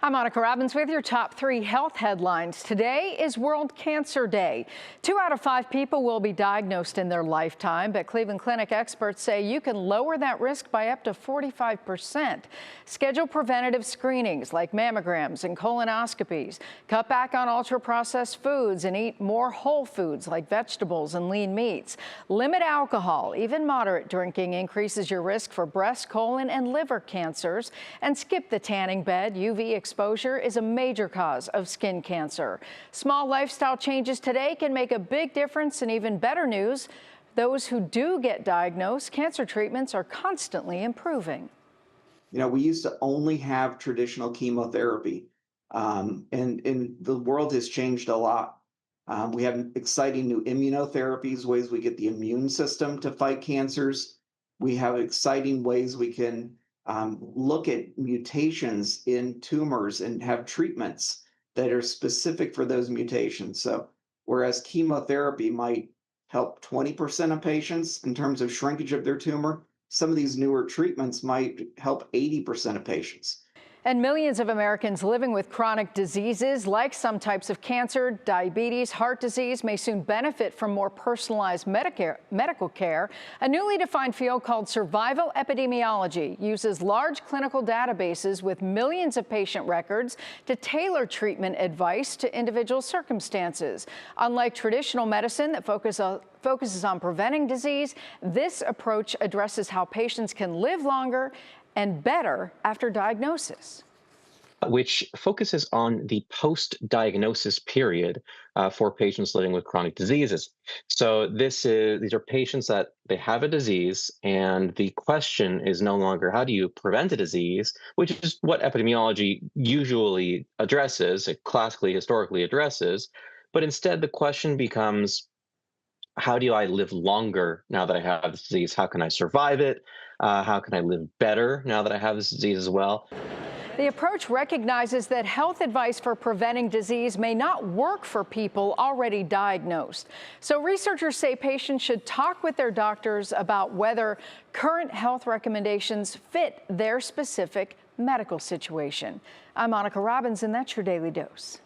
I'm Monica Robbins with your top 3 health headlines. Today is World Cancer Day. 2 out of 5 people will be diagnosed in their lifetime, but Cleveland Clinic experts say you can lower that risk by up to 45%. Schedule preventative screenings like mammograms and colonoscopies. Cut back on ultra-processed foods and eat more whole foods like vegetables and lean meats. Limit alcohol. Even moderate drinking increases your risk for breast, colon, and liver cancers. And skip the tanning bed. UV exposure is a major cause of skin cancer. Small lifestyle changes today can make a big difference, and even better news, those who do get diagnosed, cancer treatments are constantly improving. You know, we used to only have traditional chemotherapy, and the world has changed a lot. We have exciting new immunotherapies, ways we get the immune system to fight cancers. We have exciting ways we can look at mutations in tumors and have treatments that are specific for those mutations. So whereas chemotherapy might help 20% of patients in terms of shrinkage of their tumor, some of these newer treatments might help 80% of patients. And millions of Americans living with chronic diseases like some types of cancer, diabetes, heart disease may soon benefit from more personalized medical care. A newly defined field called survival epidemiology uses large clinical databases with millions of patient records to tailor treatment advice to individual circumstances. Unlike traditional medicine that focuses on preventing disease, this approach addresses how patients can live longer and better after diagnosis. Which focuses on the post-diagnosis period for patients living with chronic diseases. So these are patients that they have a disease, and the question is no longer how do you prevent a disease, which is what epidemiology usually addresses, it classically, historically addresses, but instead the question becomes, how do I live longer now that I have this disease? How can I survive it? How can I live better now that I have this disease as well? The approach recognizes that health advice for preventing disease may not work for people already diagnosed. So researchers say patients should talk with their doctors about whether current health recommendations fit their specific medical situation. I'm Monica Robbins, and that's your Daily Dose.